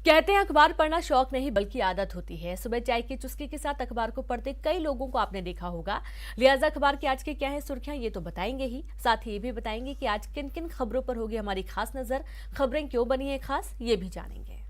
कहते हैं अखबार पढ़ना शौक नहीं बल्कि आदत होती है। सुबह चाय की चुस्की के साथ अखबार को पढ़ते कई लोगों को आपने देखा होगा। लिहाजा अखबार की आज की क्या है सुर्खियां, ये तो बताएंगे ही, साथ ही ये भी बताएंगे कि आज किन किन खबरों पर होगी हमारी खास नजर, खबरें क्यों बनी है खास, ये भी जानेंगे।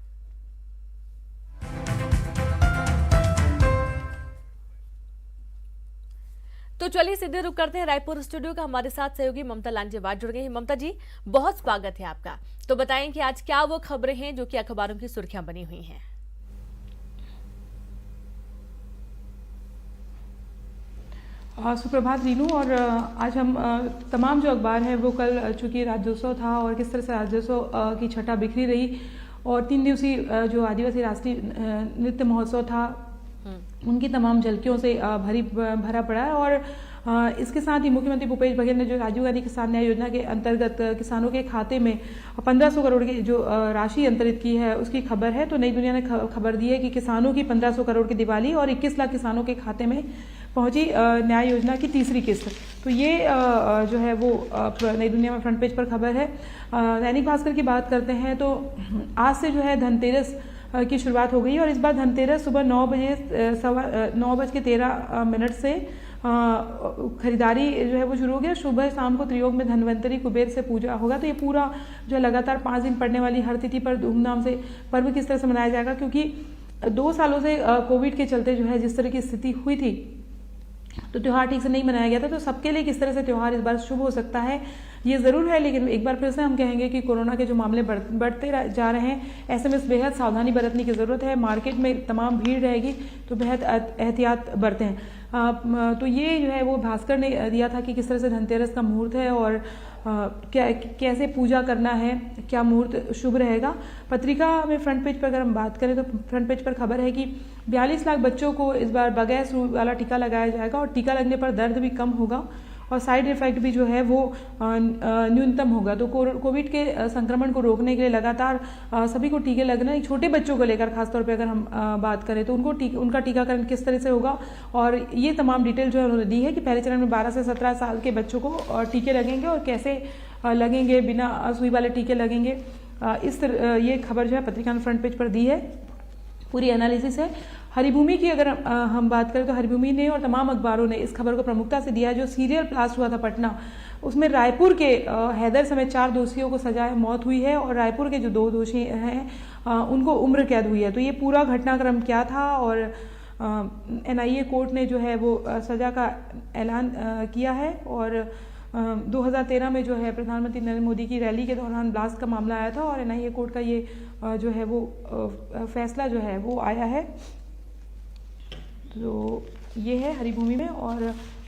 तो चलिए सीधे रुक करते हैं रायपुर स्टूडियो का। हमारे साथ सहयोगी ममता लांजेवार जुड़ गई हैं। ममता जी, बहुत स्वागत है आपका। तो बताएं कि आज क्या वो खबरें हैं जो कि अखबारों की सुर्खियां बनी हुई हैं। सुप्रभात रीनू। और आज हम तमाम जो अखबार हैं वो कल चूँकि राज्योत्सव था और किस तरह से राज्योत्सव की छटा बिखरी रही और 3 दिवसीय जो आदिवासी राष्ट्रीय नृत्य महोत्सव था उनकी तमाम झलकियों से भरा पड़ा है। और इसके साथ ही मुख्यमंत्री भूपेश बघेल ने जो राजीव गांधी किसान न्याय योजना के अंतर्गत किसानों के खाते में 1500 करोड़ की जो राशि अंतरित की है उसकी खबर है। तो नई दुनिया ने खबर दी है कि किसानों की 1500 करोड़ की दिवाली और 21 लाख किसानों के खाते में पहुंची न्याय योजना की तीसरी किस्त। तो ये जो है वो नई दुनिया में फ्रंट पेज पर खबर है। दैनिक भास्कर की बात करते हैं तो आज से जो है धनतेरस की शुरुआत हो गई और इस बार धनतेरस सुबह 9:13 से खरीदारी जो है वो शुरू हो गया। सुबह शाम को त्रियोग में धन्वंतरी कुबेर से पूजा होगा। तो ये पूरा जो है लगातार 5 दिन पड़ने वाली हर तिथि पर धूमधाम से पर्व किस तरह से मनाया जाएगा, क्योंकि 2 सालों से कोविड के चलते जो है जिस तरह की स्थिति हुई थी तो त्यौहार ठीक से नहीं मनाया गया था। तो सबके लिए किस तरह से त्यौहार इस बार शुभ हो सकता है ये ज़रूर है, लेकिन एक बार फिर से हम कहेंगे कि कोरोना के जो मामले बढ़ते जा रहे हैं, ऐसे में बेहद सावधानी बरतने की ज़रूरत है। मार्केट में तमाम भीड़ रहेगी तो बेहद एहतियात बरतें। तो ये जो है वो भास्कर ने दिया था कि किस तरह से धनतेरस का मुहूर्त है और कैसे पूजा करना है, क्या मुहूर्त शुभ रहेगा। पत्रिका में फ्रंट पेज पर अगर हम बात करें तो फ्रंट पेज पर खबर है कि 42 लाख बच्चों को इस बार बगैर सुई वाला टीका लगाया जाएगा और टीका लगने पर दर्द भी कम होगा और साइड इफेक्ट भी जो है वो न्यूनतम होगा। तो कोविड के संक्रमण को रोकने के लिए लगातार सभी को टीके लगना, छोटे बच्चों को लेकर खासतौर पे अगर हम बात करें तो उनका टीकाकरण किस तरह से होगा और ये तमाम डिटेल जो है उन्होंने दी है कि पहले चरण में 12 से 17 साल के बच्चों को टीके लगेंगे और कैसे लगेंगे, बिना सुई वाले टीके लगेंगे। ये खबर जो है पत्रिका ने फ्रंट पेज पर दी है, पूरी एनालिसिस है। हरिभूमि की अगर हम बात करें तो हरिभूमि ने और तमाम अखबारों ने इस खबर को प्रमुखता से दिया है। जो सीरियल ब्लास्ट हुआ था पटना, उसमें रायपुर के हैदर समेत 4 दोषियों को सजाए मौत हुई है और रायपुर के जो 2 दोषी हैं उनको उम्र कैद हुई है। तो ये पूरा घटनाक्रम क्या था और NIA कोर्ट ने जो है वो सजा का ऐलान किया है। और 2013 में जो है प्रधानमंत्री नरेंद्र मोदी की रैली के दौरान ब्लास्ट का मामला आया था और NIA कोर्ट का ये जो है वो फैसला जो है वो आया है। तो ये है हरिभूमि में। और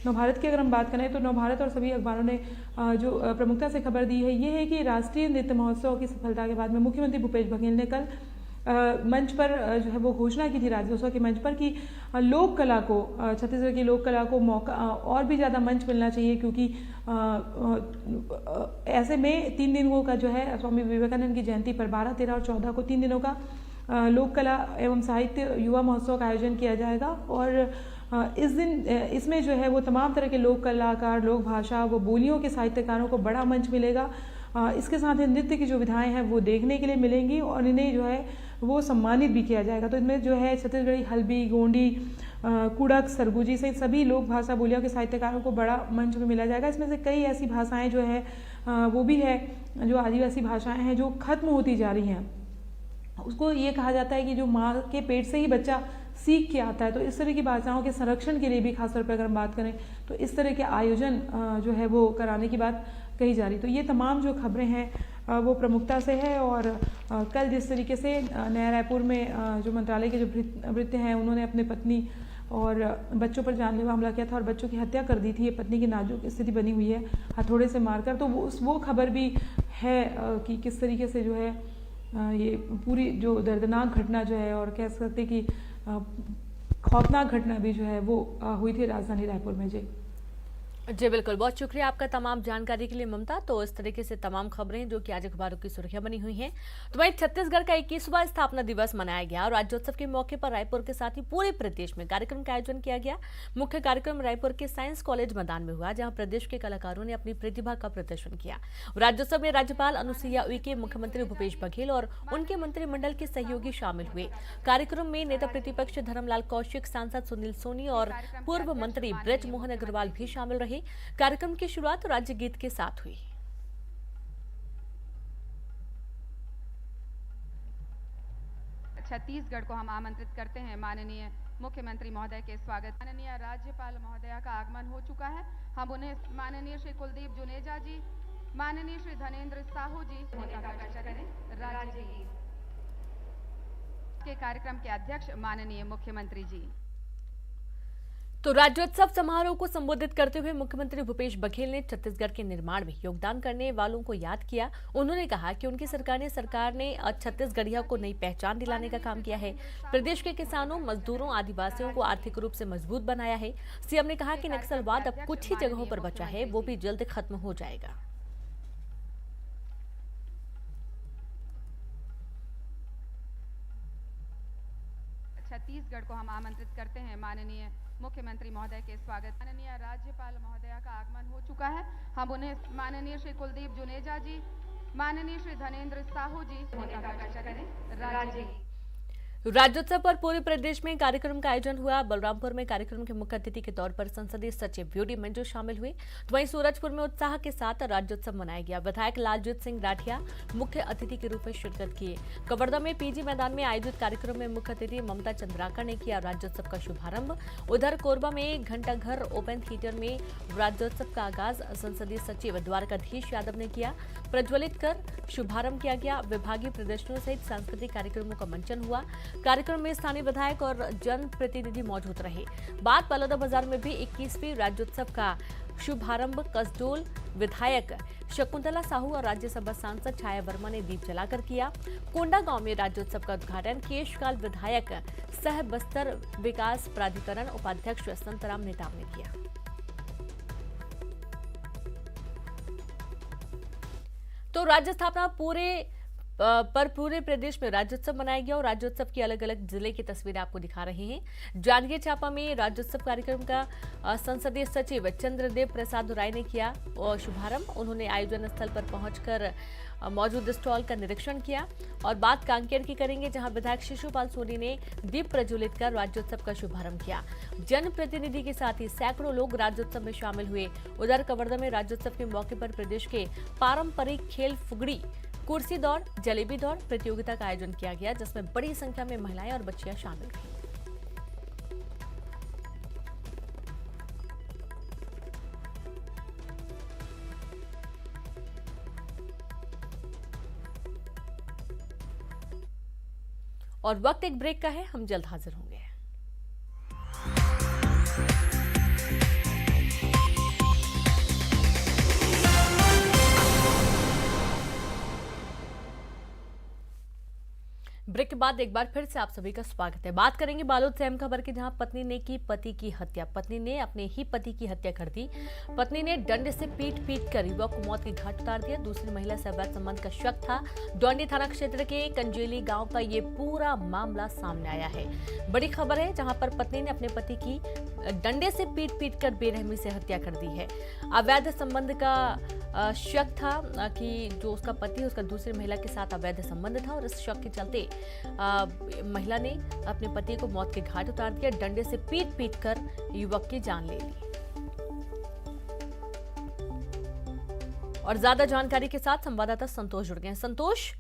नवभारत की अगर हम बात करें तो नवभारत और सभी अखबारों ने जो प्रमुखता से खबर दी है ये है कि राष्ट्रीय नृत्य महोत्सव की सफलता के बाद में मुख्यमंत्री भूपेश बघेल ने कल मंच पर जो है वो घोषणा की थी राज्योत्सव के मंच पर कि लोक कला को, छत्तीसगढ़ की लोक कला को मौका और भी ज़्यादा मंच मिलना चाहिए, क्योंकि ऐसे में 3 दिनों का जो है स्वामी विवेकानंद की जयंती पर 12, 13 और 14 को 3 दिनों का लोक कला एवं साहित्य युवा महोत्सव का आयोजन किया जाएगा। और इस दिन इसमें जो है वो तमाम तरह के लोक कलाकार, लोक भाषा व बोलियों के साहित्यकारों को बड़ा मंच मिलेगा। इसके साथ ही नृत्य की जो विधाएं हैं वो देखने के लिए मिलेंगी और इन्हें जो है वो सम्मानित भी किया जाएगा। तो इनमें जो है छत्तीसगढ़ी, हल्बी, गोंडी, कुड़क, सरगुजी सहित सभी लोक भाषा बोलियों के साहित्यकारों को बड़ा मंच में मिला जाएगा। इसमें से कई ऐसी भाषाएं जो है वो भी है जो आदिवासी भाषाएं हैं जो खत्म होती जा रही हैं। उसको ये कहा जाता है कि जो माँ के पेट से ही बच्चा सीख के आता है। तो इस तरह की भाषाओं के संरक्षण के लिए भी खासतौर पर अगर हम बात करें तो इस तरह के आयोजन जो है वो कराने की बात कही जा रही। तो ये तमाम जो खबरें हैं वो प्रमुखता से है। और कल जिस तरीके से नया रायपुर में जो मंत्रालय के जो भृत्य हैं उन्होंने अपने पत्नी और बच्चों पर जानलेवा हमला किया था और बच्चों की हत्या कर दी थी, ये पत्नी की नाजुक स्थिति बनी हुई है हथौड़े से मारकर। तो वो खबर भी है कि किस तरीके से जो है ये पूरी जो दर्दनाक घटना जो है और कह सकते कि खौफनाक घटना भी जो है वो हुई थी राजधानी रायपुर में। जी जी बिल्कुल, बहुत शुक्रिया आपका तमाम जानकारी के लिए ममता। तो इस तरीके से तमाम खबरें जो कि आज अखबारों की सुर्खियां बनी हुई हैं। तो वहीं छत्तीसगढ़ का 21वां स्थापना दिवस मनाया गया और राज्योत्सव के मौके पर रायपुर के साथ ही पूरे प्रदेश में कार्यक्रम का आयोजन किया गया। मुख्य कार्यक्रम रायपुर के साइंस कॉलेज मैदान में हुआ, जहाँ प्रदेश के कलाकारों ने अपनी प्रतिभा का प्रदर्शन किया। राज्योत्सव में राज्यपाल अनुसुईया उइके, मुख्यमंत्री भूपेश बघेल और उनके मंत्रिमंडल के सहयोगी शामिल हुए। कार्यक्रम में नेता प्रतिपक्ष धर्मलाल कौशिक, सांसद सुनील सोनी और पूर्व मंत्री ब्रज मोहन अग्रवाल भी शामिल रहे। कार्यक्रम की शुरुआत राज्य गीत के साथ हुई। छत्तीसगढ़ को हम आमंत्रित करते हैं माननीय मुख्यमंत्री महोदय के स्वागत। माननीय राज्यपाल महोदया का आगमन हो चुका है। हम उन्हें माननीय श्री कुलदीप जुनेजा जी, माननीय श्री धनेन्द्र साहू जी राज्य गीत के कार्यक्रम के अध्यक्ष माननीय मुख्यमंत्री जी। तो राज्योत्सव समारोह को संबोधित करते हुए मुख्यमंत्री भूपेश बघेल ने छत्तीसगढ़ के निर्माण में योगदान करने वालों को याद किया। उन्होंने कहा कि उनकी सरकार ने छत्तीसगढ़िया को नई पहचान दिलाने का काम किया है। प्रदेश के किसानों, मजदूरों, आदिवासियों को आर्थिक रूप से मजबूत बनाया है। सीएम ने कहा कि नक्सलवाद अब कुछ ही जगहों पर बचा है, वो भी जल्द खत्म हो जाएगा। छत्तीसगढ़ को हम आमंत्रित करते हैं माननीय मुख्यमंत्री महोदय के स्वागत। माननीय राज्यपाल महोदया का आगमन हो चुका है। हम उन्हें माननीय श्री कुलदीप जुनेजा जी, माननीय श्री धनेन्द्र साहू जी राज्य। राज्योत्सव पर पूरे प्रदेश में कार्यक्रम का आयोजन हुआ। बलरामपुर में कार्यक्रम के मुख्य अतिथि के तौर पर संसदीय सचिव ब्यूटी मंजू शामिल हुए। तो वहीं सूरजपुर में उत्साह के साथ राज्योत्सव मनाया गया। विधायक लालजीत सिंह राठिया मुख्य अतिथि के रूप में शिरकत किए। कवर्धा में पीजी मैदान में आयोजित कार्यक्रम में मुख्य अतिथि ममता चंद्राकर ने किया राज्योत्सव का शुभारंभ। उधर कोरबा में घंटाघर ओपन थिएटर में राज्योत्सव का आगाज संसदीय सचिव द्वारकाधीश यादव ने किया। प्रज्वलित कर शुभारंभ किया गया। विभागीय प्रदर्शनों सहित सांस्कृतिक कार्यक्रमों का मंचन हुआ। कार्यक्रम में स्थानीय विधायक और जन प्रतिनिधि मौजूद रहे। बाद बलौदा बाजार में भी 21वीं राज्योत्सव का शुभारंभ कसडोल विधायक शकुंतला साहू और राज्यसभा सांसद छाया वर्मा ने दीप जलाकर किया। कोंडा गांव में राज्योत्सव का उद्घाटन केशकाल विधायक सह बस्तर विकास प्राधिकरण उपाध्यक्ष संतराम नेताम ने किया। तो राज्य स्थापना पूरे प्रदेश में राज्योत्सव मनाया गया और राज्योत्सव की अलग अलग जिले की तस्वीरें आपको दिखा रहे हैं। जांजगीर चांपा में राज्योत्सव कार्यक्रम का संसदीय सचिव चंद्रदेव प्रसाद राय ने किया और शुभारंभ। उन्होंने आयोजन स्थल पर पहुंचकर मौजूद स्टॉल का निरीक्षण किया। और बात कांकेर की करेंगे, जहां विधायक शिशुपाल सोनी ने दीप प्रज्वलित कर राज्योत्सव का शुभारंभ किया। जनप्रतिनिधि के साथ ही सैकड़ों लोग राज्योत्सव में शामिल हुए। उधर कवर्धा में राज्योत्सव के मौके पर प्रदेश के पारंपरिक खेल फुगड़ी, कुर्सी दौड़, जलेबी दौड़ प्रतियोगिता का आयोजन किया गया, जिसमें बड़ी संख्या में महिलाएं और बच्चियां शामिल रहीं। और वक्त एक ब्रेक का है, हम जल्द हाजिर होंगे। ब्रेक के बाद एक बार फिर से आप सभी का स्वागत है। बात करेंगे बालोद से अहम खबर की, जहां पत्नी ने की पति की हत्या। पत्नी ने अपने ही पति की हत्या कर दी। पत्नी ने डंडे से पीट कर युवक को मौत के घाट उतार दिया। दूसरी महिला से अवैध संबंध का शक था। डौंडी थाना क्षेत्र के कंजेली गांव का ये पूरा मामला सामने आया है। बड़ी खबर है, जहां पर पत्नी ने अपने पति की डंडे से पीट कर बेरहमी से हत्या कर दी है। अवैध संबंध का शक था कि जो उसका पति है उसका दूसरी महिला के साथ अवैध संबंध था और इस शक के चलते महिला ने अपने पति को मौत के घाट उतार दिया। डंडे से पीट कर युवक की जान ले ली। और ज्यादा जानकारी के साथ संवाददाता संतोष जुड़ गए हैं। संतोष,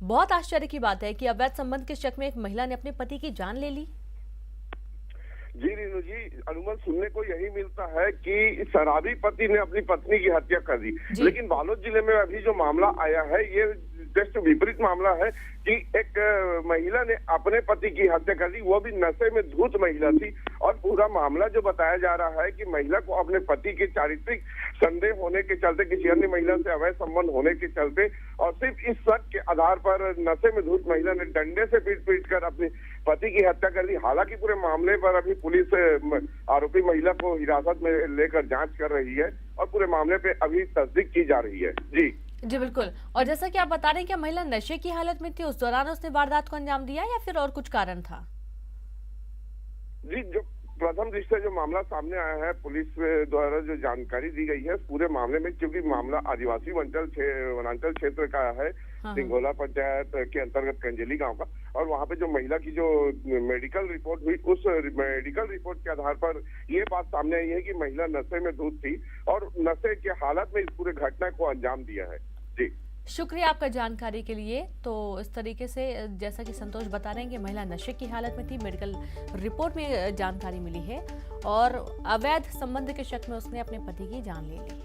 बहुत आश्चर्य की बात है कि अवैध संबंध के शक में एक महिला ने अपने पति की जान ले ली। जी रीनू जी, अनुमान सुनने को यही मिलता है कि शराबी पति ने अपनी पत्नी की हत्या कर दी। लेकिन बालोद जिले में अभी जो मामला आया है, ये जस्ट विपरीत मामला है कि एक महिला ने अपने पति की हत्या कर दी, वो भी नशे में धुत महिला थी। और पूरा मामला जो बताया जा रहा है कि महिला को अपने पति के चारित्रिक संदेह होने के चलते, किसी अन्य महिला से अवैध संबंध होने के चलते और सिर्फ इस शक के आधार पर नशे में धुत महिला ने डंडे से पीट कर अपने पति की हत्या कर दी। हालांकि पूरे मामले पर अभी पुलिस आरोपी महिला को हिरासत में लेकर जांच कर रही है और पूरे मामले पे अभी तस्दीक की जा रही है। जी बिल्कुल। और जैसा कि आप बता रहे हैं कि महिला नशे की हालत में थी, उस दौरान उसने वारदात को अंजाम दिया या फिर और कुछ कारण था? जी, जो प्रथम दृष्टया जो मामला सामने आया है, पुलिस द्वारा जो जानकारी दी गई है पूरे मामले में, क्योंकि मामला आदिवासी वनांचल क्षेत्र का है, सिंगोला पंचायत के अंतर्गत कंजेली गांव का, और वहां पे जो महिला की जो मेडिकल रिपोर्ट हुई, उस मेडिकल रिपोर्ट के आधार पर ये बात सामने आई है कि महिला नशे में धुत थी और नशे के हालत में इस पूरे घटना को अंजाम दिया है। जी, शुक्रिया आपका जानकारी के लिए। तो इस तरीके से जैसा कि संतोष बता रहे हैं कि महिला नशे की हालत में थी, मेडिकल रिपोर्ट में जानकारी मिली है और अवैध संबंध के शक में उसने अपने पति की जान ले ली।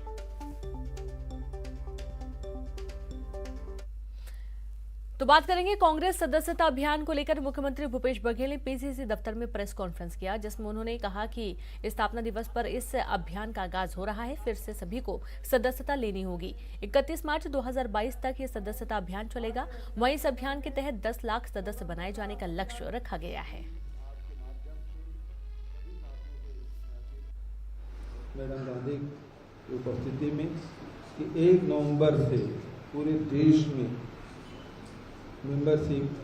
तो बात करेंगे कांग्रेस सदस्यता अभियान को लेकर। मुख्यमंत्री भूपेश बघेल ने पीसीसी दफ्तर में प्रेस कॉन्फ्रेंस किया, जिसमें उन्होंने कहा कि स्थापना दिवस पर इस अभियान का आगाज हो रहा है, फिर से सभी को सदस्यता लेनी होगी। 31 मार्च 2022 तक ये सदस्यता अभियान चलेगा। वहीं इस अभियान के तहत 10 लाख सदस्य बनाए जाने का लक्ष्य रखा गया है। मैडम गांधी की उपस्थिति में कि 1 नवंबर से पूरे देश में मेंबरशिप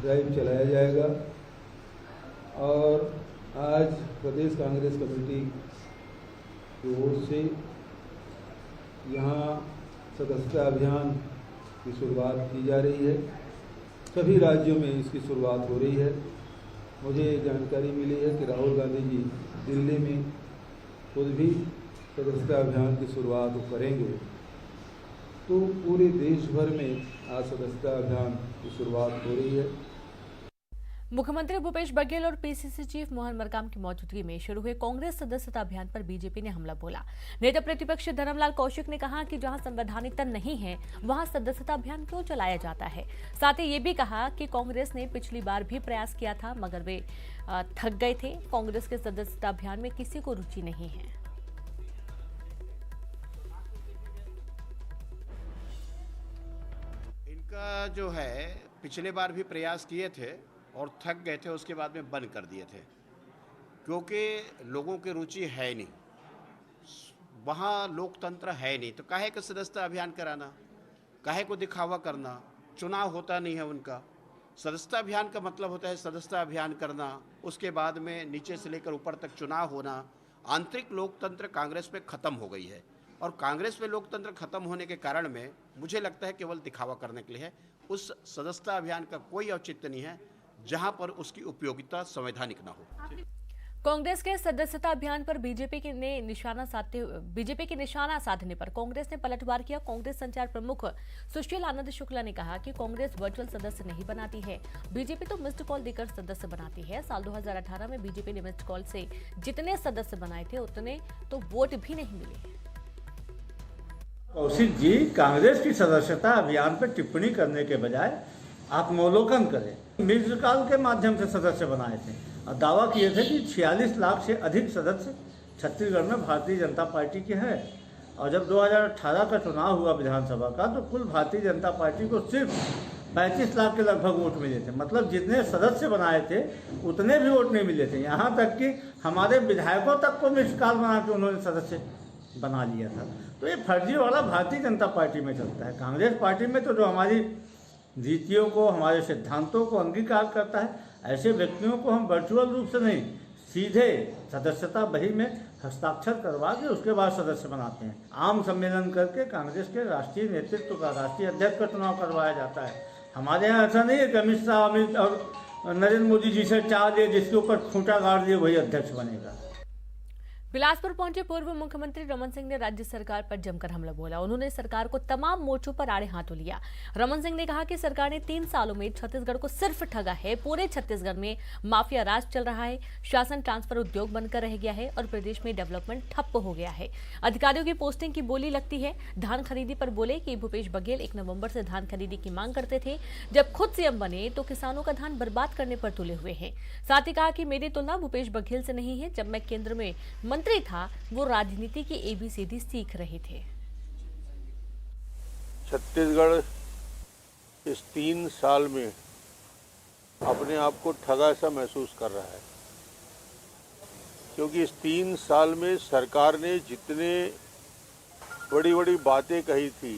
ड्राइव चलाया जाएगा और आज प्रदेश कांग्रेस कमेटी की ओर से यहाँ सदस्यता अभियान की शुरुआत की जा रही है। सभी राज्यों में इसकी शुरुआत हो रही है। मुझे जानकारी मिली है कि राहुल गांधी जी दिल्ली में खुद भी सदस्यता अभियान की शुरुआत करेंगे। तो पूरे देश भर में आज सदस्यता अभियान की शुरुआत हो रही है। मुख्यमंत्री भूपेश बघेल और पीसीसी चीफ मोहन मरकाम की मौजूदगी में शुरू हुए कांग्रेस सदस्यता अभियान पर बीजेपी ने हमला बोला। नेता प्रतिपक्ष धर्मलाल कौशिक ने कहा कि जहां संवैधानिकता नहीं है वहां सदस्यता अभियान क्यों चलाया जाता है। साथ ही ये भी कहा कि कांग्रेस ने पिछली बार भी प्रयास किया था मगर वे थक गए थे। कांग्रेस के सदस्यता अभियान में किसी को रुचि नहीं है। इनका जो है पिछले बार भी प्रयास किए थे और थक गए थे, उसके बाद में बंद कर दिए थे क्योंकि लोगों की रुचि है नहीं, वहाँ लोकतंत्र है नहीं। तो काहे का सदस्यता अभियान कराना, काहे को दिखावा करना, चुनाव होता नहीं है उनका। सदस्यता अभियान का मतलब होता है सदस्यता अभियान करना, उसके बाद में नीचे से लेकर ऊपर तक चुनाव होना। आंतरिक लोकतंत्र कांग्रेस में ख़त्म हो गई है और कांग्रेस में लोकतंत्र खत्म होने के कारण में मुझे लगता है केवल दिखावा करने के लिए है। उस सदस्यता अभियान का कोई औचित्य नहीं है जहां पर उसकी उपयोगिता संवैधानिक ना हो। कांग्रेस के सदस्यता अभियान पर बीजेपी के निशाना साधने पर कांग्रेस ने पलटवार किया। कांग्रेस संचार प्रमुख सुशील आनंद शुक्ला ने कहा कि कांग्रेस वर्चुअल सदस्य नहीं बनाती है, बीजेपी तो मिस्ड कॉल देकर सदस्य बनाती है। साल 2018 में बीजेपी ने मिस्ड कॉल से जितने सदस्य बनाए थे उतने तो वोट भी नहीं मिले। कौशिक जी कांग्रेस की सदस्यता अभियान पर टिप्पणी करने के बजाय आत्मोलोकन करें। मिस्ड कॉल के माध्यम से सदस्य बनाए थे और दावा किए थे कि 46 लाख से अधिक सदस्य छत्तीसगढ़ में भारतीय जनता पार्टी के हैं। और जब 2018 का चुनाव हुआ विधानसभा का तो कुल भारतीय जनता पार्टी को सिर्फ 35 लाख के लगभग वोट मिले थे। मतलब जितने सदस्य बनाए थे उतने भी वोट नहीं मिले थे। यहाँ तक कि हमारे विधायकों तक को मिस्ड कॉल बना के उन्होंने सदस्य बना लिया था। तो ये फर्जी वाला भारतीय जनता पार्टी में चलता है। कांग्रेस पार्टी में तो जो हमारी नीतियों को, हमारे सिद्धांतों को अंगीकार करता है, ऐसे व्यक्तियों को हम वर्चुअल रूप से नहीं, सीधे सदस्यता बही में हस्ताक्षर करवा के उसके बाद सदस्य बनाते हैं। आम सम्मेलन करके कांग्रेस के राष्ट्रीय नेतृत्व का, राष्ट्रीय अध्यक्ष का चुनाव करवाया जाता है। हमारे यहाँ ऐसा नहीं है कि अमित शाह और नरेंद्र मोदी जी से चाह लिए जिसके ऊपर खूंटा गाड़ दिए वही अध्यक्ष बनेगा। बिलासपुर पहुंचे पूर्व मुख्यमंत्री रमन सिंह ने राज्य सरकार पर जमकर हमला बोला। उन्होंने सरकार को तमाम मोर्चों पर आड़े हाथों लिया। रमन सिंह ने कहा कि सरकार ने 3 सालों में छत्तीसगढ़ को सिर्फ ठगा है। पूरे छत्तीसगढ़ में माफिया राज चल रहा है। शासन ट्रांसफर उद्योग बनकर रह गया है और प्रदेश में डेवलपमेंट ठप्प हो गया है। अधिकारियों की पोस्टिंग की बोली लगती है। धान खरीदी पर बोले कि भूपेश बघेल 1 नवंबर से धान खरीदी की मांग करते थे। जब खुद सीएम बने तो किसानों का धान बर्बाद करने पर तुले हुए हैं। साथ ही कहा कि मेरी तुलना भूपेश बघेल से नहीं है। जब मैं केंद्र में मंत्री था वो राजनीति की ABCD सीख रहे थे। छत्तीसगढ़ इस 3 साल में अपने आप को ठगा सा महसूस कर रहा है, क्योंकि इस 3 साल में सरकार ने जितने बड़ी बड़ी बातें कही थी,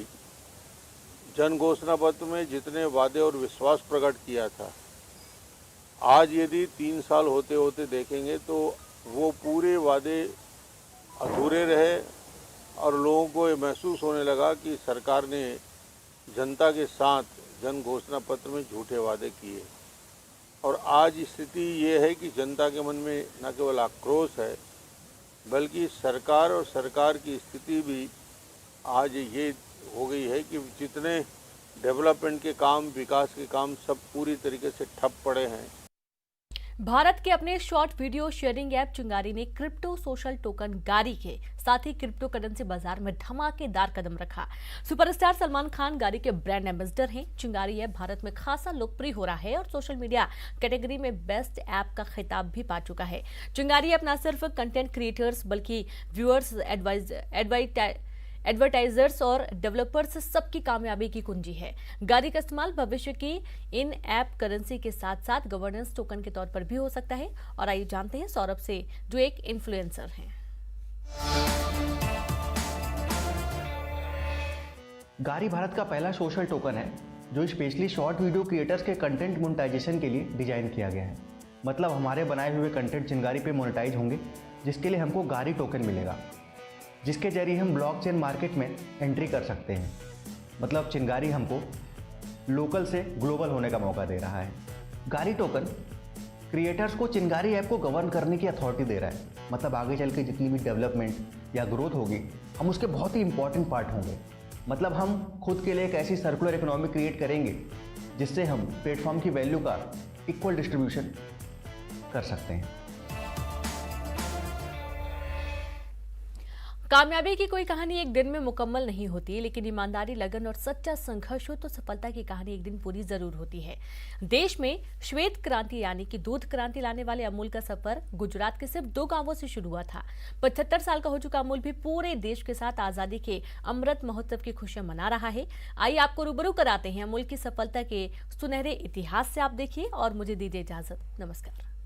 जन घोषणा पत्र में जितने वादे और विश्वास प्रकट किया था, आज यदि 3 साल होते होते देखेंगे तो वो पूरे वादे अधूरे रहे और लोगों को ये महसूस होने लगा कि सरकार ने जनता के साथ जन घोषणा पत्र में झूठे वादे किए। और आज स्थिति ये है कि जनता के मन में न केवल आक्रोश है, बल्कि सरकार और सरकार की स्थिति भी आज ये हो गई है कि जितने डेवलपमेंट के काम, विकास के काम सब पूरी तरीके से ठप पड़े हैं। भारत के अपने शॉर्ट वीडियो शेयरिंग ऐप चिंगारी ने क्रिप्टो सोशल टोकन गारी के साथ ही क्रिप्टो करेंसी बाजार में धमाकेदार कदम रखा। सुपरस्टार सलमान खान गारी के ब्रांड एम्बेसडर हैं। चिंगारी ऐप भारत में खासा लोकप्रिय हो रहा है और सोशल मीडिया कैटेगरी में बेस्ट ऐप का खिताब भी पा चुका है। चिंगारी ऐप न सिर्फ कंटेंट क्रिएटर्स बल्कि व्यूअर्स, एडवर्टाइजर्स और डेवलपर्स सबकी कामयाबी की कुंजी है। गारी का इस्तेमाल भविष्य की इन ऐप करेंसी के साथ साथ गवर्नेंस टोकन के तौर पर भी हो सकता है। और आइए जानते हैं सौरभ से, जो एक इन्फ्लुएंसर हैं। गारी भारत का पहला सोशल टोकन है जो स्पेशली शॉर्ट वीडियो क्रिएटर्स के कंटेंट मोनेटाइजेशन के लिए डिजाइन किया गया है। मतलब हमारे बनाए हुए कंटेंट चिंगारी पे मोनेटाइज होंगे, जिसके लिए हमको गारी टोकन मिलेगा, जिसके जरिए हम ब्लॉकचेन मार्केट में एंट्री कर सकते हैं। मतलब चिंगारी हमको लोकल से ग्लोबल होने का मौका दे रहा है। गारी टोकन क्रिएटर्स को चिंगारी ऐप को गवर्न करने की अथॉरिटी दे रहा है। मतलब आगे चल के जितनी भी डेवलपमेंट या ग्रोथ होगी, हम उसके बहुत ही इंपॉर्टेंट पार्ट होंगे। मतलब हम खुद के लिए एक ऐसी सर्कुलर इकोनॉमी क्रिएट करेंगे जिससे हम प्लेटफॉर्म की वैल्यू का इक्वल डिस्ट्रीब्यूशन कर सकते हैं। कामयाबी की कोई कहानी एक दिन में मुकम्मल नहीं होती, लेकिन ईमानदारी, लगन और सच्चा संघर्ष हो तो सफलता की कहानी एक दिन पूरी जरूर होती है। देश में श्वेत क्रांति यानी कि दूध क्रांति लाने वाले अमूल का सफर गुजरात के सिर्फ 2 गांवों से शुरू हुआ था। 75 साल का हो चुका अमूल भी पूरे देश के साथ आजादी के अमृत महोत्सव की खुशियां मना रहा है। आइए आपको रूबरू कराते हैं अमूल की सफलता के सुनहरे इतिहास से। आप देखिए और मुझे दीजिए इजाजत। नमस्कार।